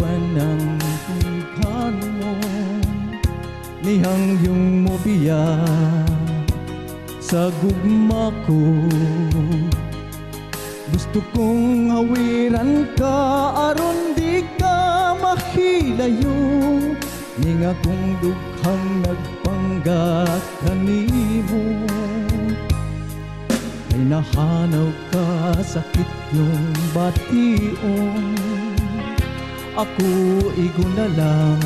panangkuhan mo, nihang yung mobiya sa gugma ko. Gusto kong hawiran ka aron di ka mahilayo, ning akong dughang nagpanggap kanimo. Ay nahanaw ka sakit yung bation, ako igo na lang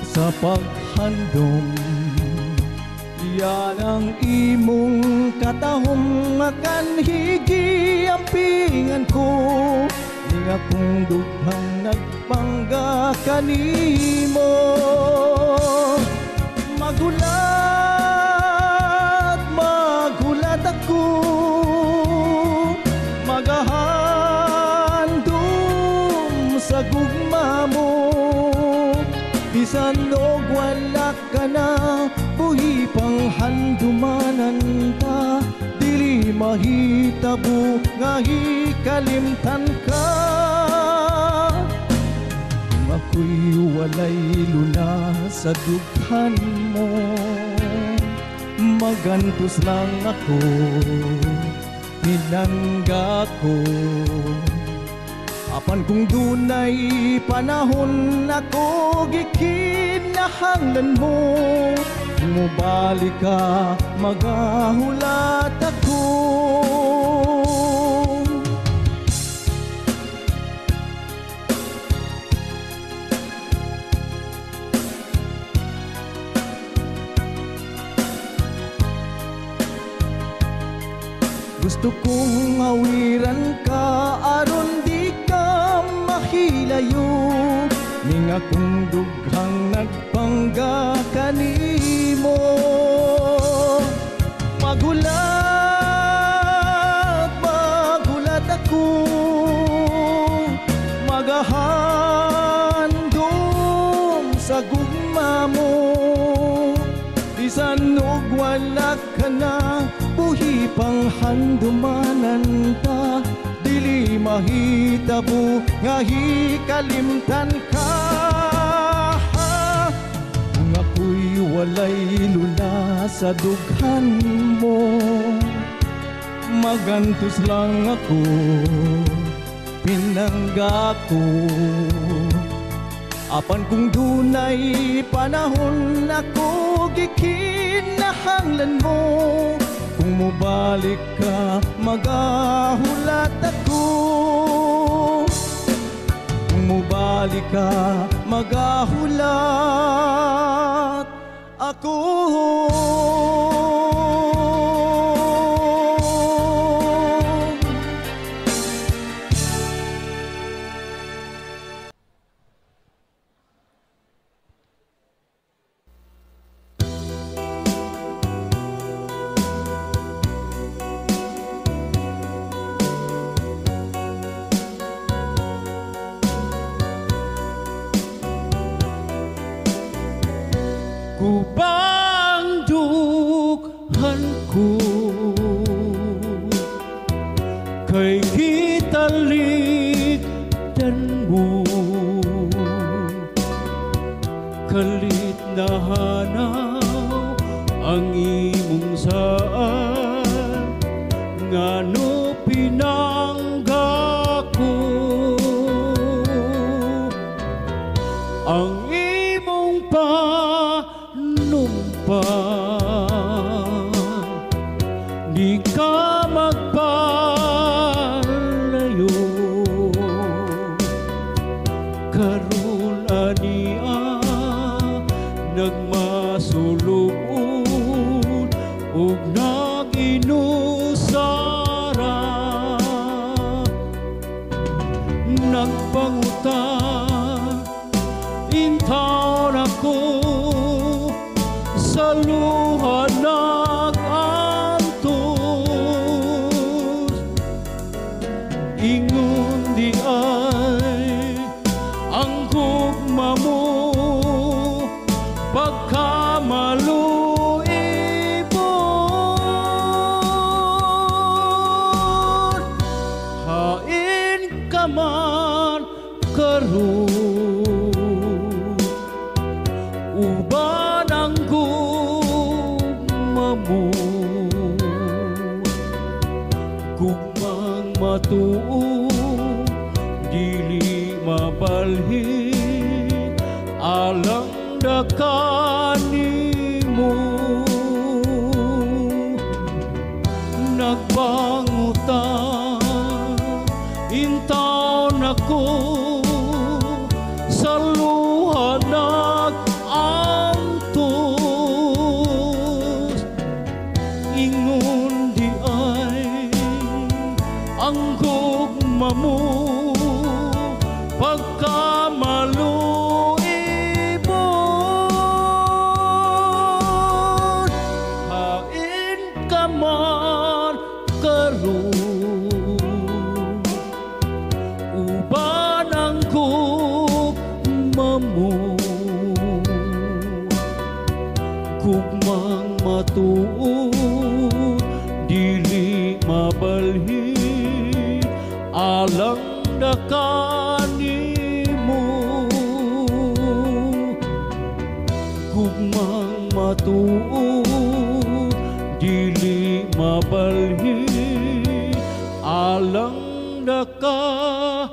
sa paghandom. Yan ang imong katahong akan higi ang pingan ko, ning akong dughang nagpangga kanimo. Magulat ako, magahandom sa gugma mo. Bisan og wala ka na, buhi pang handumanan ta, dili mahitabo nga hikalimtan ka. Kung ako'y walay luna sa dughan mo, magantos lang ako, pinangga ko. Apan kung dunay panahon ako gikinahanglan mo, mubalik ka, magahulat ako. Gusto kong awiran ka aron di ka mahilayo, ning akong dughang nagpangga kanimo. Magulat ako, magahandom sa gugma mo. Bisan og wala ka na, buhi pang handumanan ta, dili mahitabo nga hikalimtan ka. Kung ako'y walay lula sa dughan mo, magantos lang ako, pinangga ko. Apan kung dunay panahon ako gikinahanglan mo, kung mubalik ka, magahulat ako. Kung mubalik ka, magahulat ako. Kubang dughan ko kay kitalikdan mo, kalit na hanaw ang imong saan, ngano pinangga ko ang imong panumpa. Di ka magpalayo, karon ania nagmasulod ug naginusara, nagpangutan intaw ako sa luha nag-antos, ingon di ay ang gugma mo pagkamalo. mabalhin alang dakanimo. Nagbangutang intaw nako sa luha nag-antos. Ingon di ay ang gugma mo pagkamaluibon. Hain ka man karon, uban ang gugma mo. Gugmang matuod dili mabalhin alang dakanimo. Gugmang matuod dili mabalhin alang dakanimo.